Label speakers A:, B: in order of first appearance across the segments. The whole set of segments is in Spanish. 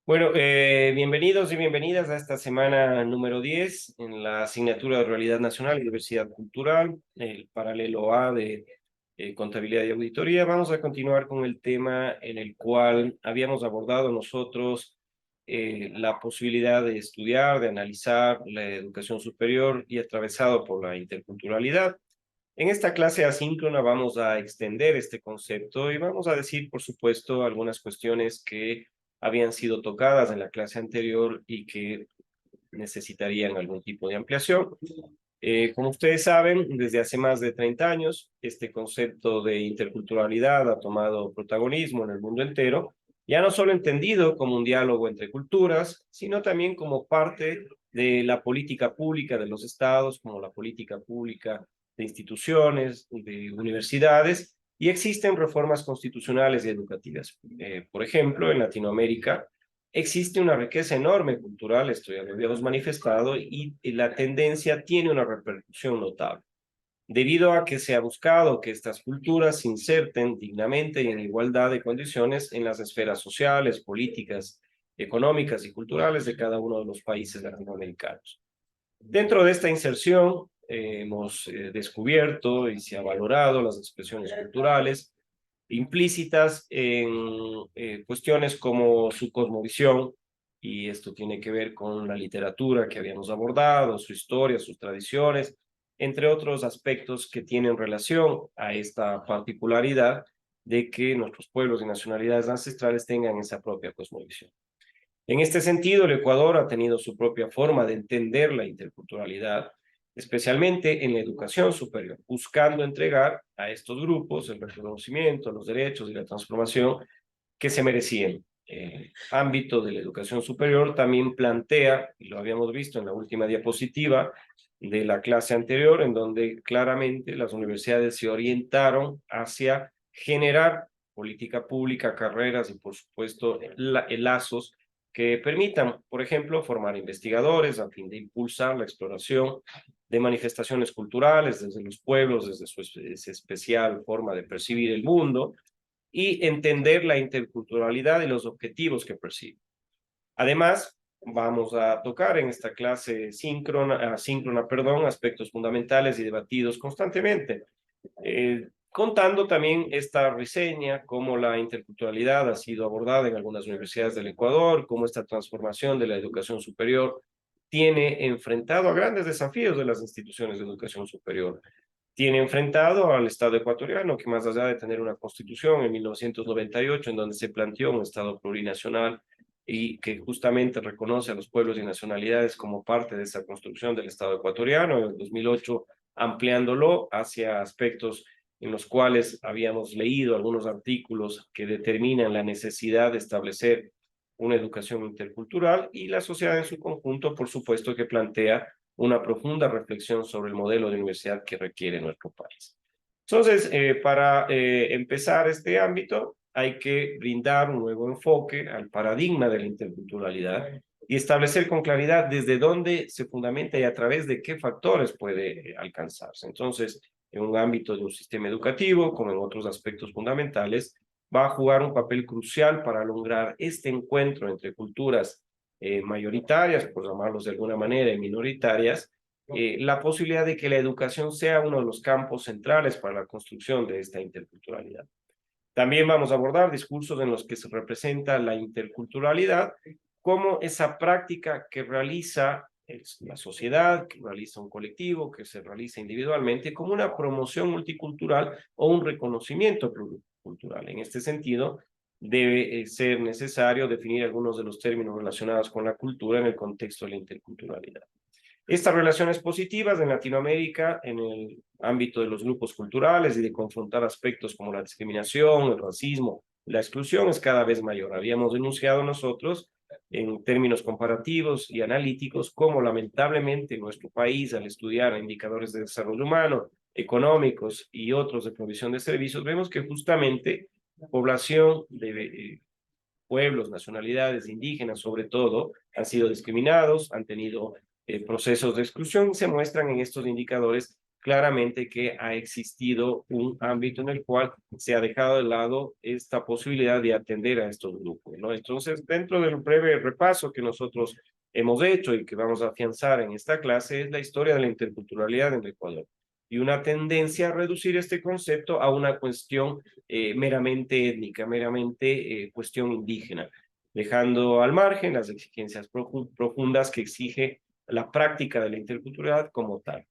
A: Bueno, bienvenidos y bienvenidas a esta semana número 10 en la asignatura de Realidad Nacional y Diversidad Cultural, el paralelo A de Contabilidad y Auditoría. Vamos a continuar con el tema en el cual habíamos abordado nosotros la posibilidad de estudiar, de analizar la educación superior y atravesado por la interculturalidad. En esta clase asíncrona vamos a extender este concepto y vamos a decir, por supuesto, algunas cuestiones que habían sido tocadas en la clase anterior y que necesitarían algún tipo de ampliación. Como ustedes saben, desde hace más de 30 años, este concepto de interculturalidad ha tomado protagonismo en el mundo entero, ya no solo entendido como un diálogo entre culturas, sino también como parte de la política pública de los estados, como la política pública de instituciones, de universidades, y existen reformas constitucionales y educativas. Por ejemplo, en Latinoamérica, existe una riqueza enorme cultural, esto ya lo habíamos manifestado, y la tendencia tiene una repercusión notable, debido a que se ha buscado que estas culturas se inserten dignamente y en igualdad de condiciones en las esferas sociales, políticas, económicas y culturales de cada uno de los países latinoamericanos. Dentro de esta inserción, hemos descubierto y se ha valorado las expresiones culturales implícitas en cuestiones como su cosmovisión, y esto tiene que ver con la literatura que habíamos abordado, su historia, sus tradiciones, entre otros aspectos que tienen relación a esta particularidad de que nuestros pueblos y nacionalidades ancestrales tengan esa propia cosmovisión. En este sentido, el Ecuador ha tenido su propia forma de entender la interculturalidad, especialmente en la educación superior, buscando entregar a estos grupos el reconocimiento, los derechos y la transformación que se merecían. El ámbito de la educación superior también plantea, y lo habíamos visto en la última diapositiva de la clase anterior, en donde claramente las universidades se orientaron hacia generar política pública, carreras y, por supuesto, lazos que permitan, por ejemplo, formar investigadores a fin de impulsar la exploración de manifestaciones culturales desde los pueblos, desde su especial forma de percibir el mundo y entender la interculturalidad y los objetivos que persigue. Además, vamos a tocar en esta clase asíncrona, aspectos fundamentales y debatidos constantemente, contando también esta reseña, cómo la interculturalidad ha sido abordada en algunas universidades del Ecuador, cómo esta transformación de la educación superior tiene enfrentado a grandes desafíos de las instituciones de educación superior. Tiene enfrentado al Estado ecuatoriano, que más allá de tener una constitución en 1998, en donde se planteó un Estado plurinacional y que justamente reconoce a los pueblos y nacionalidades como parte de esa construcción del Estado ecuatoriano, en el 2008 ampliándolo hacia aspectos en los cuales habíamos leído algunos artículos que determinan la necesidad de establecer una educación intercultural, y la sociedad en su conjunto, por supuesto, que plantea una profunda reflexión sobre el modelo de universidad que requiere nuestro país. Entonces, para empezar este ámbito, hay que brindar un nuevo enfoque al paradigma de la interculturalidad y establecer con claridad desde dónde se fundamenta y a través de qué factores puede alcanzarse. Entonces, en un ámbito de un sistema educativo, como en otros aspectos fundamentales, va a jugar un papel crucial para lograr este encuentro entre culturas mayoritarias, por llamarlos de alguna manera, y minoritarias, la posibilidad de que la educación sea uno de los campos centrales para la construcción de esta interculturalidad. También vamos a abordar discursos en los que se representa la interculturalidad como esa práctica que realiza la sociedad, que realiza un colectivo, que se realiza individualmente, como una promoción multicultural o un reconocimiento pluricultural. En este sentido, debe ser necesario definir algunos de los términos relacionados con la cultura en el contexto de la interculturalidad. Estas relaciones positivas en Latinoamérica, en el ámbito de los grupos culturales y de confrontar aspectos como la discriminación, el racismo, la exclusión, es cada vez mayor. Habíamos denunciado nosotros en términos comparativos y analíticos cómo lamentablemente nuestro país, al estudiar indicadores de desarrollo humano, económicos y otros de provisión de servicios, vemos que justamente la población de pueblos, nacionalidades indígenas sobre todo, han sido discriminados, han tenido procesos de exclusión, se muestran en estos indicadores claramente que ha existido un ámbito en el cual se ha dejado de lado esta posibilidad de atender a estos grupos, ¿no? Entonces, dentro del breve repaso que nosotros hemos hecho y que vamos a afianzar en esta clase es la historia de la interculturalidad en el Ecuador y una tendencia a reducir este concepto a una cuestión meramente étnica, meramente cuestión indígena, dejando al margen las exigencias profundas que exige la práctica de la interculturalidad como tal.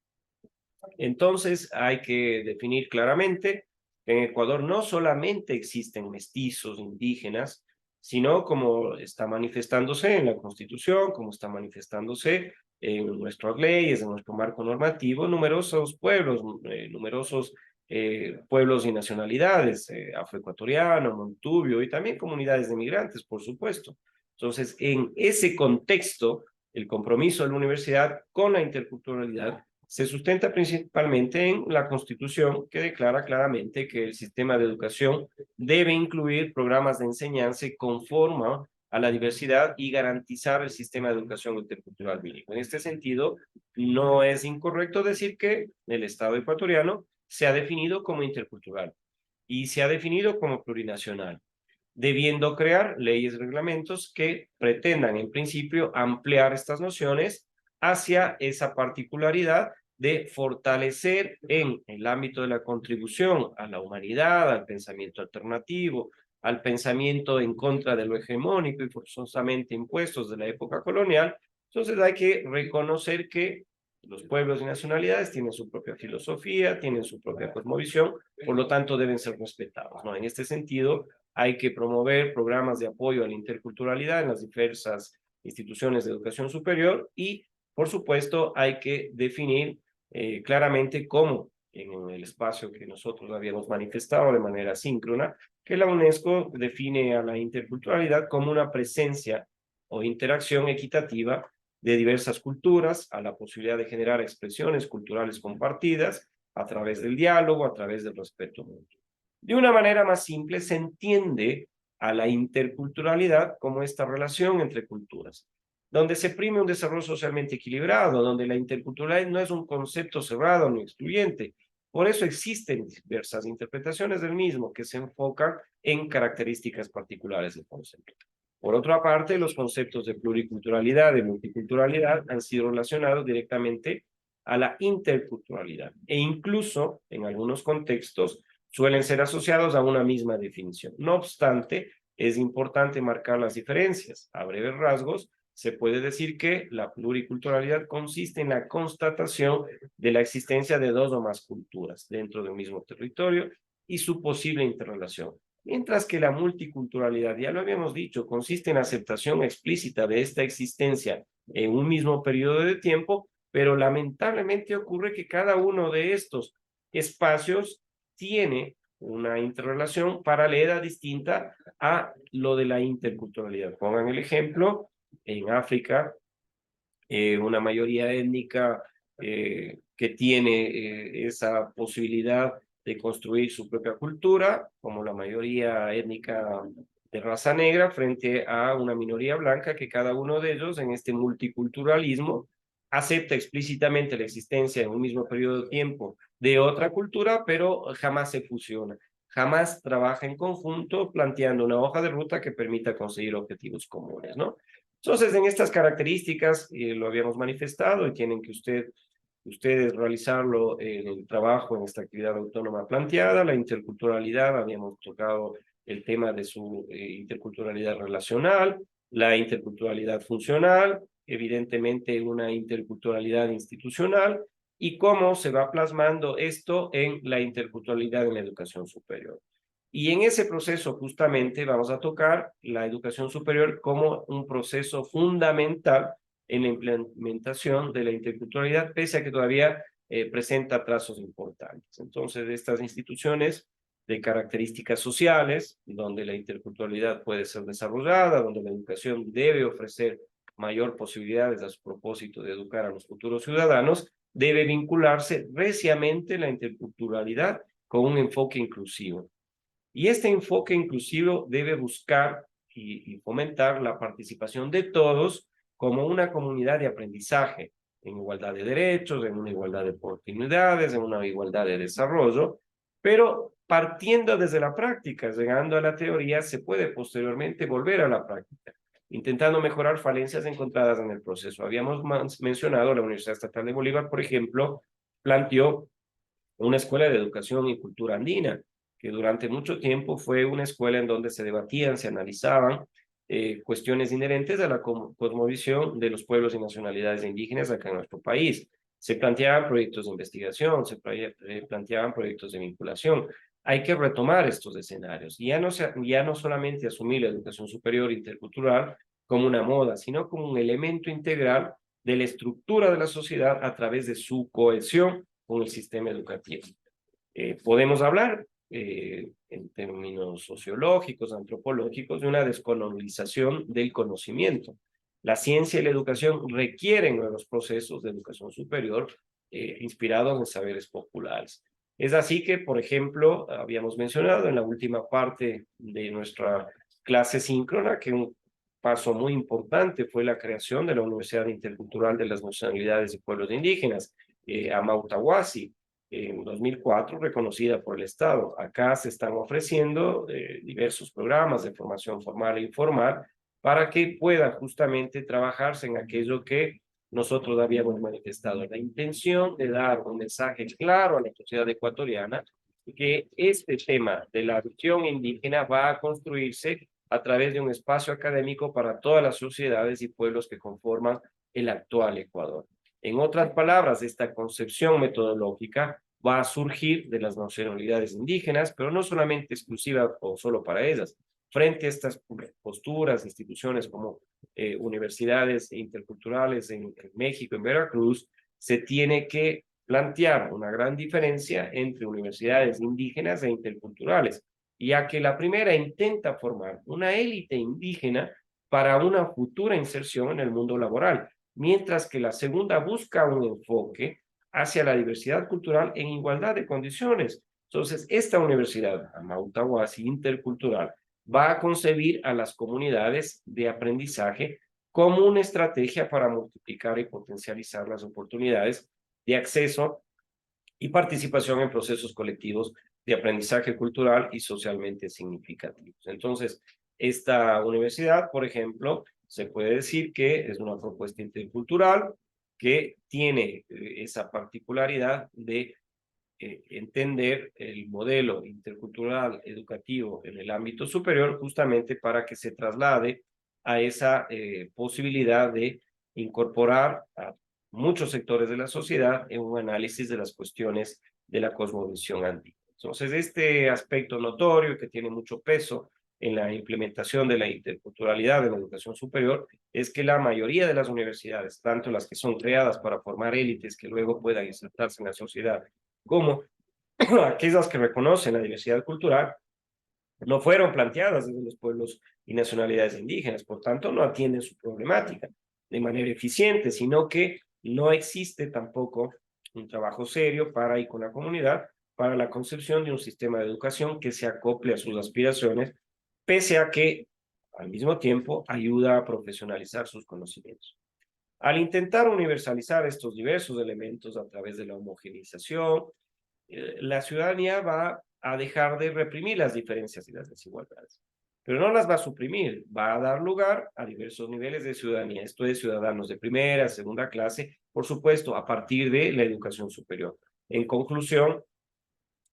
A: Entonces, hay que definir claramente que en Ecuador no solamente existen mestizos indígenas, sino como está manifestándose en la Constitución, como está manifestándose en nuestras leyes, en nuestro marco normativo, numerosos pueblos, numerosos pueblos y nacionalidades, afroecuatoriano, montubio y también comunidades de migrantes, por supuesto. Entonces, en ese contexto, el compromiso de la universidad con la interculturalidad se sustenta principalmente en la Constitución, que declara claramente que el sistema de educación debe incluir programas de enseñanza conforme a la diversidad y garantizar el sistema de educación intercultural bilingüe. En este sentido, no es incorrecto decir que el Estado ecuatoriano se ha definido como intercultural y se ha definido como plurinacional, debiendo crear leyes y reglamentos que pretendan, en principio, ampliar estas nociones hacia esa particularidad de fortalecer en el ámbito de la contribución a la humanidad, al pensamiento alternativo, al pensamiento en contra de lo hegemónico y forzosamente impuestos de la época colonial. Entonces hay que reconocer que los pueblos y nacionalidades tienen su propia filosofía, tienen su propia cosmovisión, por lo tanto deben ser respetados, ¿no? En este sentido, hay que promover programas de apoyo a la interculturalidad en las diversas instituciones de educación superior y, por supuesto, hay que definir claramente cómo en el espacio que nosotros habíamos manifestado de manera síncrona, que la UNESCO define a la interculturalidad como una presencia o interacción equitativa de diversas culturas, a la posibilidad de generar expresiones culturales compartidas a través del diálogo, a través del respeto mutuo. De una manera más simple, se entiende a la interculturalidad como esta relación entre culturas, donde se prime un desarrollo socialmente equilibrado, donde la interculturalidad no es un concepto cerrado ni excluyente. Por eso existen diversas interpretaciones del mismo que se enfocan en características particulares del concepto. Por otra parte, los conceptos de pluriculturalidad y multiculturalidad han sido relacionados directamente a la interculturalidad e incluso, en algunos contextos, suelen ser asociados a una misma definición. No obstante, es importante marcar las diferencias. A breves rasgos, se puede decir que la pluriculturalidad consiste en la constatación de la existencia de dos o más culturas dentro del mismo territorio y su posible interrelación. Mientras que la multiculturalidad, ya lo habíamos dicho, consiste en aceptación explícita de esta existencia en un mismo periodo de tiempo, pero lamentablemente ocurre que cada uno de estos espacios tiene una interrelación paralela distinta a lo de la interculturalidad. Pongan el ejemplo, en África, una mayoría étnica que tiene esa posibilidad de construir su propia cultura, como la mayoría étnica de raza negra, frente a una minoría blanca que cada uno de ellos en este multiculturalismo acepta explícitamente la existencia en un mismo periodo de tiempo de otra cultura, pero jamás se fusiona, jamás trabaja en conjunto planteando una hoja de ruta que permita conseguir objetivos comunes, ¿no? Entonces, en estas características lo habíamos manifestado y tienen que ustedes realizarlo en el trabajo, en esta actividad autónoma planteada. La interculturalidad, habíamos tocado el tema de su interculturalidad relacional, la interculturalidad funcional, evidentemente una interculturalidad institucional, y cómo se va plasmando esto en la interculturalidad en la educación superior. Y en ese proceso justamente vamos a tocar la educación superior como un proceso fundamental en la implementación de la interculturalidad, pese a que todavía presenta atrasos importantes. Entonces, estas instituciones de características sociales, donde la interculturalidad puede ser desarrollada, donde la educación debe ofrecer mayor posibilidades a su propósito de educar a los futuros ciudadanos, debe vincularse reciamente la interculturalidad con un enfoque inclusivo. Y este enfoque inclusivo debe buscar y fomentar la participación de todos como una comunidad de aprendizaje, en igualdad de derechos, en una igualdad de oportunidades, en una igualdad de desarrollo, pero partiendo desde la práctica, llegando a la teoría, se puede posteriormente volver a la práctica, intentando mejorar falencias encontradas en el proceso. Habíamos mencionado la Universidad Estatal de Bolívar, por ejemplo, planteó una escuela de educación y cultura andina, que durante mucho tiempo fue una escuela en donde se debatían, se analizaban cuestiones inherentes a la cosmovisión de los pueblos y nacionalidades indígenas acá en nuestro país. Se planteaban proyectos de investigación, planteaban proyectos de vinculación. Hay que retomar estos escenarios y ya no solamente asumir la educación superior intercultural como una moda, sino como un elemento integral de la estructura de la sociedad a través de su cohesión con el sistema educativo. Podemos hablar en términos sociológicos, antropológicos, de una descolonización del conocimiento. La ciencia y la educación requieren nuevos procesos de educación superior inspirados en saberes populares. Es así que, por ejemplo, habíamos mencionado en la última parte de nuestra clase síncrona que un paso muy importante fue la creación de la Universidad Intercultural de las Nacionalidades y Pueblos Indígenas, Amautahuasi, en 2004, reconocida por el Estado. Acá se están ofreciendo diversos programas de formación formal e informal para que pueda justamente trabajarse en aquello que nosotros habíamos manifestado, la intención de dar un mensaje claro a la sociedad ecuatoriana que este tema de la visión indígena va a construirse a través de un espacio académico para todas las sociedades y pueblos que conforman el actual Ecuador. En otras palabras, esta concepción metodológica va a surgir de las nacionalidades indígenas, pero no solamente exclusiva o solo para ellas. Frente a estas posturas, instituciones como universidades interculturales en México, en Veracruz, se tiene que plantear una gran diferencia entre universidades indígenas e interculturales, ya que la primera intenta formar una élite indígena para una futura inserción en el mundo laboral, mientras que la segunda busca un enfoque hacia la diversidad cultural en igualdad de condiciones. Entonces, esta universidad, Amautahuasi Intercultural, va a concebir a las comunidades de aprendizaje como una estrategia para multiplicar y potencializar las oportunidades de acceso y participación en procesos colectivos de aprendizaje cultural y socialmente significativos. Entonces, esta universidad, por ejemplo, se puede decir que es una propuesta intercultural que tiene esa particularidad de entender el modelo intercultural educativo en el ámbito superior justamente para que se traslade a esa posibilidad de incorporar a muchos sectores de la sociedad en un análisis de las cuestiones de la cosmovisión andina. Entonces, este aspecto notorio que tiene mucho peso en la implementación de la interculturalidad en la educación superior es que la mayoría de las universidades, tanto las que son creadas para formar élites que luego puedan insertarse en la sociedad, como aquellas que reconocen la diversidad cultural, no fueron planteadas desde los pueblos y nacionalidades indígenas, por tanto no atienden su problemática de manera eficiente, sino que no existe tampoco un trabajo serio para y con la comunidad para la concepción de un sistema de educación que se acople a sus aspiraciones, pese a que al mismo tiempo ayuda a profesionalizar sus conocimientos. Al intentar universalizar estos diversos elementos a través de la homogeneización, la ciudadanía va a dejar de reprimir las diferencias y las desigualdades, pero no las va a suprimir, va a dar lugar a diversos niveles de ciudadanía, esto es ciudadanos de primera, segunda clase, por supuesto, a partir de la educación superior. En conclusión,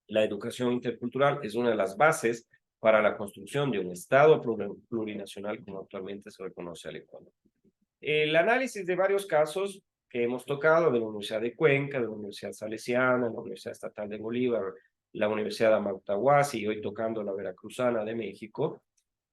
A: la educación intercultural es una de las bases para la construcción de un Estado plurinacional como actualmente se reconoce al Ecuador. El análisis de varios casos que hemos tocado de la Universidad de Cuenca, de la Universidad Salesiana, la Universidad Estatal de Bolívar, la Universidad de Amautahuasi y hoy tocando la Veracruzana de México,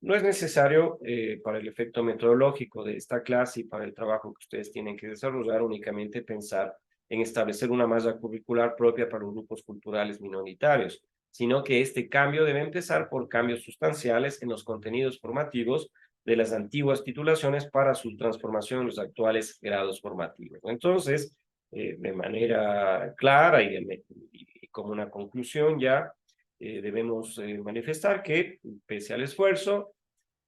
A: no es necesario para el efecto metodológico de esta clase y para el trabajo que ustedes tienen que desarrollar únicamente pensar en establecer una malla curricular propia para los grupos culturales minoritarios, sino que este cambio debe empezar por cambios sustanciales en los contenidos formativos de las antiguas titulaciones para su transformación en los actuales grados formativos. Entonces, de manera clara y como una conclusión ya, debemos manifestar que, pese al esfuerzo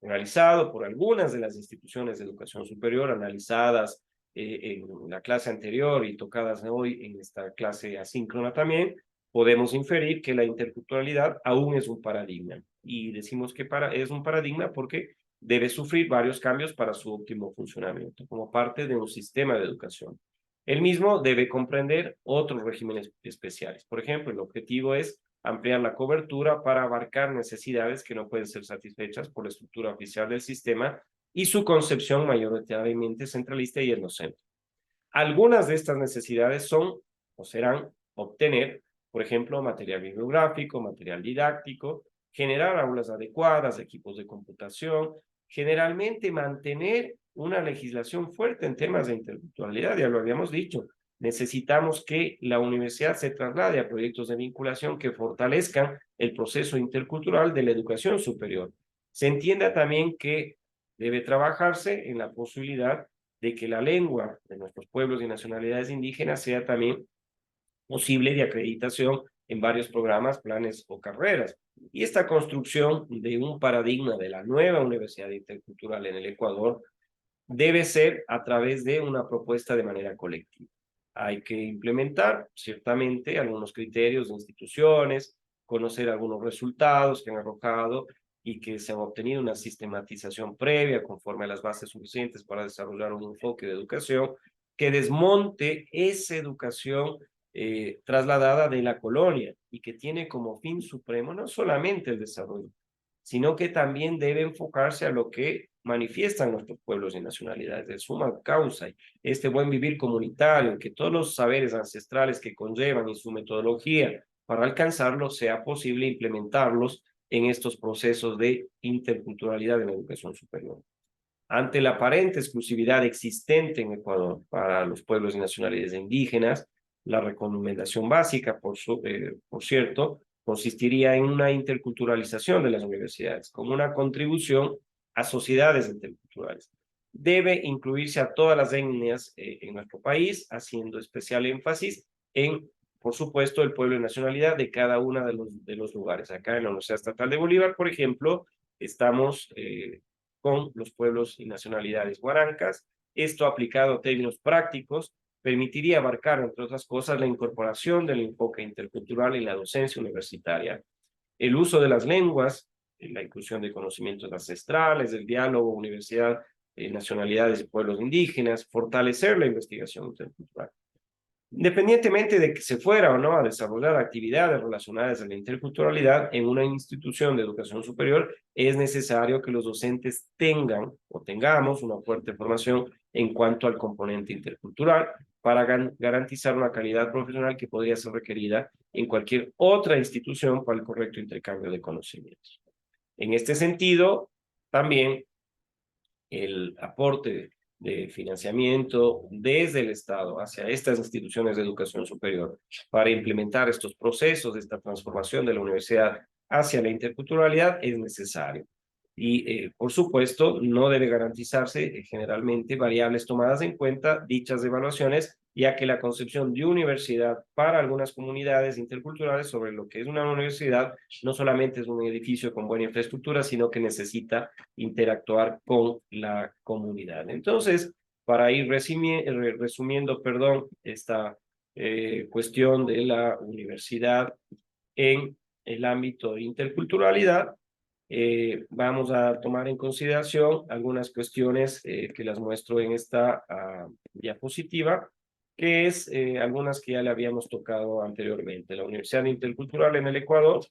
A: realizado por algunas de las instituciones de educación superior analizadas en la clase anterior y tocadas hoy en esta clase asíncrona también, podemos inferir que la interculturalidad aún es un paradigma. Y decimos que es un paradigma porque debe sufrir varios cambios para su óptimo funcionamiento, como parte de un sistema de educación. El mismo debe comprender otros regímenes especiales. Por ejemplo, el objetivo es ampliar la cobertura para abarcar necesidades que no pueden ser satisfechas por la estructura oficial del sistema y su concepción mayoritariamente centralista y etnocéntrica. Algunas de estas necesidades son o serán obtener, por ejemplo, material bibliográfico, material didáctico, generar aulas adecuadas, equipos de computación, generalmente mantener una legislación fuerte en temas de interculturalidad, ya lo habíamos dicho. Necesitamos que la universidad se traslade a proyectos de vinculación que fortalezcan el proceso intercultural de la educación superior. Se entienda también que debe trabajarse en la posibilidad de que la lengua de nuestros pueblos y nacionalidades indígenas sea también posible de acreditación en varios programas, planes o carreras. Y esta construcción de un paradigma de la nueva Universidad Intercultural en el Ecuador debe ser a través de una propuesta de manera colectiva. Hay que implementar ciertamente algunos criterios de instituciones, conocer algunos resultados que han arrojado y que se han obtenido una sistematización previa conforme a las bases suficientes para desarrollar un enfoque de educación que desmonte esa educación trasladada de la colonia y que tiene como fin supremo no solamente el desarrollo, sino que también debe enfocarse a lo que manifiestan nuestros pueblos y nacionalidades, de suma causa, este buen vivir comunitario, que todos los saberes ancestrales que conllevan y su metodología para alcanzarlos sea posible implementarlos en estos procesos de interculturalidad en la educación superior. Ante la aparente exclusividad existente en Ecuador para los pueblos y nacionalidades indígenas, la recomendación básica, por cierto, consistiría en una interculturalización de las universidades, como una contribución a sociedades interculturales. Debe incluirse a todas las etnias en nuestro país, haciendo especial énfasis en, por supuesto, el pueblo y nacionalidad de cada uno de los lugares. Acá en la Universidad Estatal de Bolívar, por ejemplo, estamos con los pueblos y nacionalidades guarancas. Esto aplicado a términos prácticos permitiría abarcar, entre otras cosas, la incorporación del enfoque intercultural en la docencia universitaria, el uso de las lenguas, la inclusión de conocimientos ancestrales, el diálogo, universidad, nacionalidades y pueblos indígenas, fortalecer la investigación intercultural. Independientemente de que se fuera o no a desarrollar actividades relacionadas a la interculturalidad en una institución de educación superior, es necesario que los docentes tengan o tengamos una fuerte formación en cuanto al componente intercultural para garantizar una calidad profesional que podría ser requerida en cualquier otra institución para el correcto intercambio de conocimientos. En este sentido, también el aporte de financiamiento desde el Estado hacia estas instituciones de educación superior para implementar estos procesos de esta transformación de la universidad hacia la interculturalidad es necesario. Y, por supuesto, no debe garantizarse generalmente variables tomadas en cuenta dichas evaluaciones, ya que la concepción de universidad para algunas comunidades interculturales sobre lo que es una universidad no solamente es un edificio con buena infraestructura, sino que necesita interactuar con la comunidad. Entonces, para ir resumiendo, esta cuestión de la universidad en el ámbito de interculturalidad, vamos a tomar en consideración algunas cuestiones que las muestro en esta diapositiva, que es algunas que ya le habíamos tocado anteriormente. La Universidad Intercultural en el Ecuador,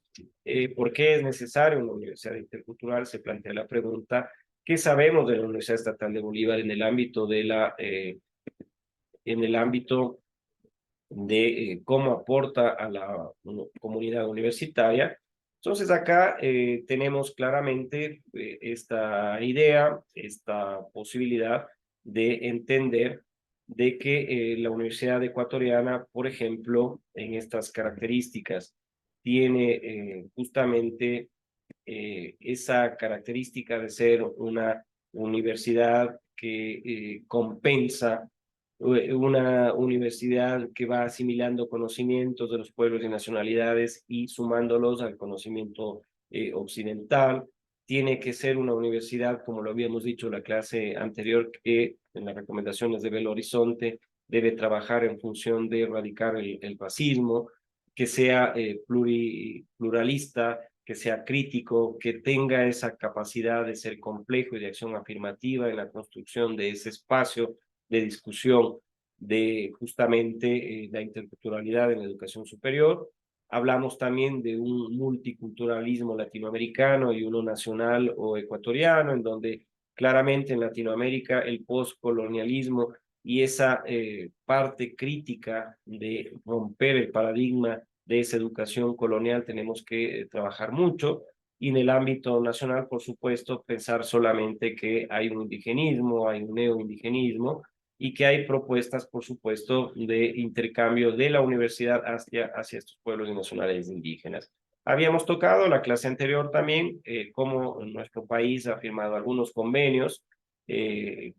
A: ¿por qué es necesaria una universidad intercultural? Se plantea la pregunta, ¿qué sabemos de la Universidad Estatal de Bolívar en el ámbito de cómo aporta a la comunidad universitaria? Entonces acá tenemos claramente esta idea, esta posibilidad de entender de que la Universidad Ecuatoriana, por ejemplo, en estas características, tiene justamente esa característica de ser una universidad que compensa, una universidad que va asimilando conocimientos de los pueblos y nacionalidades y sumándolos al conocimiento occidental. tiene que ser una universidad, como lo habíamos dicho en la clase anterior, que en las recomendaciones de Belo Horizonte debe trabajar en función de erradicar el racismo, que sea pluralista, que sea crítico, que tenga esa capacidad de ser complejo y de acción afirmativa en la construcción de ese espacio de discusión de justamente la interculturalidad en la educación superior. Hablamos también de un multiculturalismo latinoamericano y uno nacional o ecuatoriano, en donde claramente en Latinoamérica el postcolonialismo y esa parte crítica de romper el paradigma de esa educación colonial tenemos que trabajar mucho. Y en el ámbito nacional, por supuesto, pensar solamente que hay un indigenismo, hay un neoindigenismo, y que hay propuestas, por supuesto, de intercambio de la universidad hacia estos pueblos y nacionalidades indígenas. Habíamos tocado la clase anterior también cómo nuestro país ha firmado algunos convenios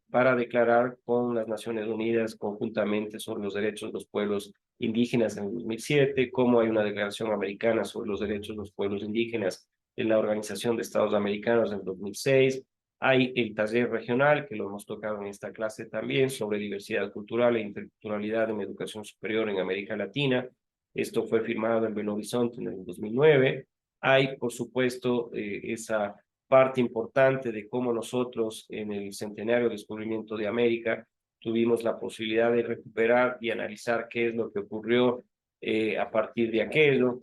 A: para declarar con las Naciones Unidas conjuntamente sobre los derechos de los pueblos indígenas en el 2007, cómo hay una declaración americana sobre los derechos de los pueblos indígenas en la Organización de Estados Americanos en 2006. Hay el taller regional, que lo hemos tocado en esta clase también, sobre diversidad cultural e interculturalidad en educación superior en América Latina. Esto fue firmado en Belo Horizonte en el 2009. Hay, por supuesto, esa parte importante de cómo nosotros en el centenario del descubrimiento de América tuvimos la posibilidad de recuperar y analizar qué es lo que ocurrió a partir de aquello.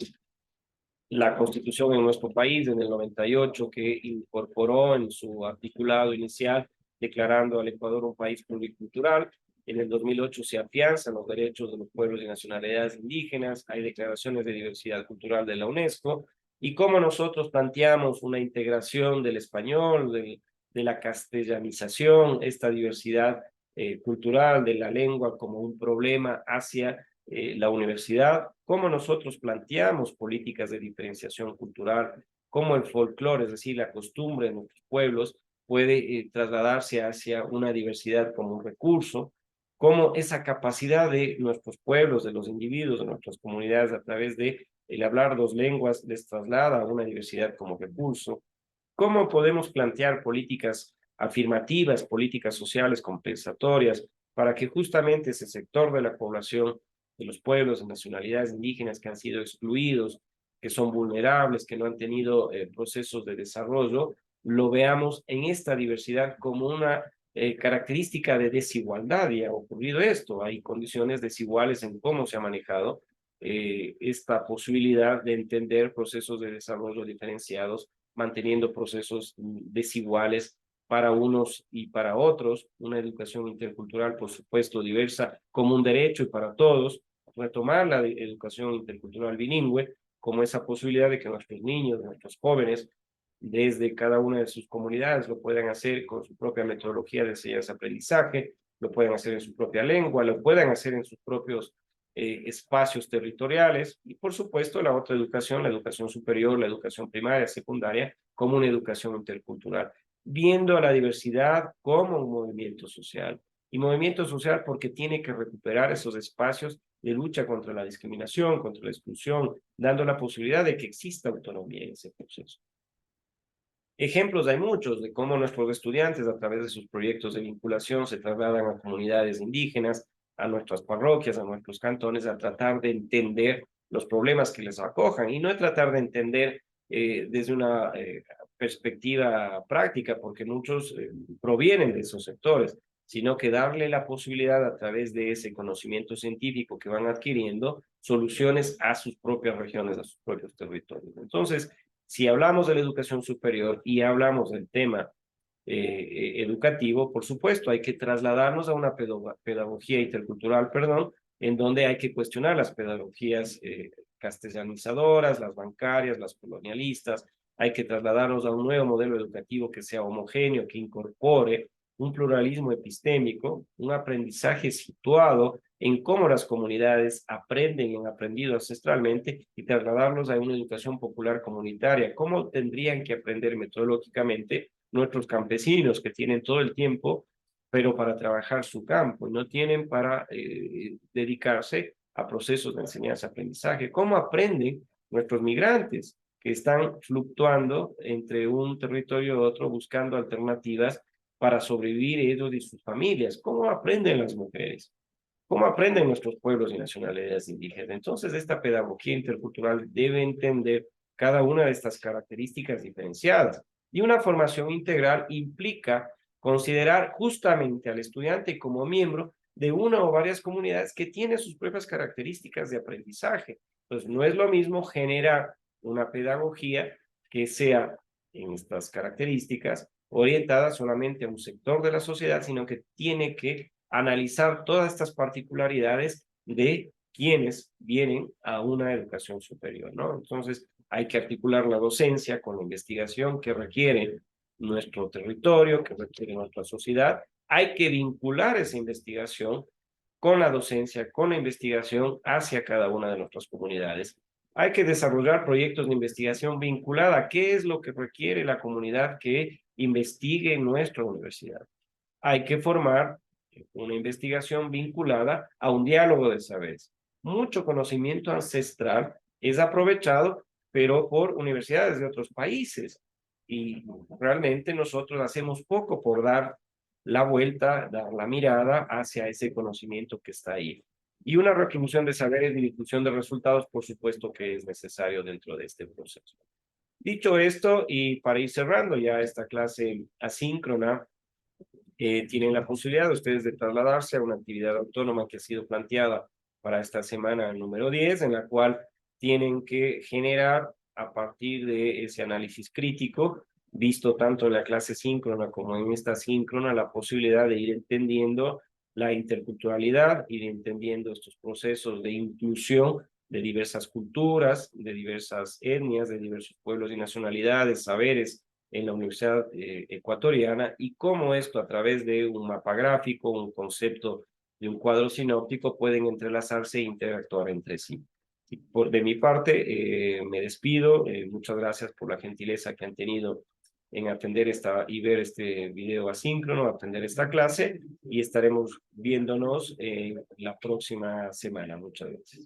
A: La Constitución en nuestro país en el 98 que incorporó en su articulado inicial declarando al Ecuador un país pluricultural. En el 2008 se afianzan los derechos de los pueblos y nacionalidades indígenas, hay declaraciones de diversidad cultural de la UNESCO, y cómo nosotros planteamos una integración del español, de la castellanización, esta diversidad cultural de la lengua como un problema hacia la universidad, cómo nosotros planteamos políticas de diferenciación cultural, cómo el folclore, es decir, la costumbre de nuestros pueblos, puede trasladarse hacia una diversidad como un recurso, cómo esa capacidad de nuestros pueblos, de los individuos, de nuestras comunidades, a través de el hablar dos lenguas, les traslada a una diversidad como recurso, cómo podemos plantear políticas afirmativas, políticas sociales compensatorias, para que justamente ese sector de la población de los pueblos, de nacionalidades indígenas que han sido excluidos, que son vulnerables, que no han tenido procesos de desarrollo, lo veamos en esta diversidad como una característica de desigualdad. Y ha ocurrido esto, hay condiciones desiguales en cómo se ha manejado esta posibilidad de entender procesos de desarrollo diferenciados, manteniendo procesos desiguales para unos y para otros, una educación intercultural, por supuesto, diversa como un derecho y para todos, retomar la educación intercultural bilingüe como esa posibilidad de que nuestros niños, nuestros jóvenes, desde cada una de sus comunidades, lo puedan hacer con su propia metodología de enseñanza-aprendizaje, lo puedan hacer en su propia lengua, lo puedan hacer en sus propios espacios territoriales y, por supuesto, la otra educación, la educación superior, la educación primaria, secundaria, como una educación intercultural, viendo a la diversidad como un movimiento social. Y movimiento social porque tiene que recuperar esos espacios de lucha contra la discriminación, contra la exclusión, dando la posibilidad de que exista autonomía en ese proceso. Ejemplos hay muchos de cómo nuestros estudiantes a través de sus proyectos de vinculación se trasladan a comunidades indígenas, a nuestras parroquias, a nuestros cantones, a tratar de entender los problemas que les acojan y no de tratar de entender desde una perspectiva práctica, porque muchos provienen de esos sectores, sino que darle la posibilidad a través de ese conocimiento científico que van adquiriendo soluciones a sus propias regiones, a sus propios territorios. Entonces, si hablamos de la educación superior y hablamos del tema educativo, por supuesto, hay que trasladarnos a una pedagogía intercultural, perdón, en donde hay que cuestionar las pedagogías castellanizadoras, las bancarias, las colonialistas, hay que trasladarnos a un nuevo modelo educativo que sea homogéneo, que incorpore un pluralismo epistémico, un aprendizaje situado en cómo las comunidades aprenden y han aprendido ancestralmente y trasladarlos a una educación popular comunitaria, cómo tendrían que aprender metodológicamente nuestros campesinos que tienen todo el tiempo, pero para trabajar su campo y no tienen para dedicarse a procesos de enseñanza-aprendizaje. ¿Cómo aprenden nuestros migrantes que están fluctuando entre un territorio y otro, buscando alternativas para sobrevivir ellos y sus familias. ¿Cómo aprenden las mujeres? ¿Cómo aprenden nuestros pueblos y nacionalidades indígenas? Entonces, esta pedagogía intercultural debe entender cada una de estas características diferenciadas. Y una formación integral implica considerar justamente al estudiante como miembro de una o varias comunidades que tienen sus propias características de aprendizaje. Entonces, no es lo mismo generar una pedagogía que sea en estas características orientada solamente a un sector de la sociedad, sino que tiene que analizar todas estas particularidades de quienes vienen a una educación superior, ¿no? Entonces, hay que articular la docencia con la investigación que requiere nuestro territorio, que requiere nuestra sociedad. Hay que vincular esa investigación con la docencia, con la investigación hacia cada una de nuestras comunidades. Hay que desarrollar proyectos de investigación vinculada a qué es lo que requiere la comunidad que investigue en nuestra universidad. Hay que formar una investigación vinculada a un diálogo de saberes. Mucho conocimiento ancestral es aprovechado, pero por universidades de otros países. Y realmente nosotros hacemos poco por dar la vuelta, dar la mirada hacia ese conocimiento que está ahí. Y una retribución de saberes y difusión de resultados, por supuesto que es necesario dentro de este proceso. Dicho esto, y para ir cerrando ya esta clase asíncrona, tienen la posibilidad de ustedes de trasladarse a una actividad autónoma que ha sido planteada para esta semana número 10, en la cual tienen que generar a partir de ese análisis crítico, visto tanto en la clase síncrona como en esta síncrona, la posibilidad de ir entendiendo la interculturalidad, ir entendiendo estos procesos de inclusión de diversas culturas, de diversas etnias, de diversos pueblos y nacionalidades, saberes, en la Universidad Ecuatoriana y cómo esto a través de un mapa gráfico, un concepto de un cuadro sinóptico pueden entrelazarse e interactuar entre sí. Y de mi parte, me despido. Muchas gracias por la gentileza que han tenido en atender y ver este video asíncrono, atender esta clase y estaremos viéndonos la próxima semana. Muchas gracias.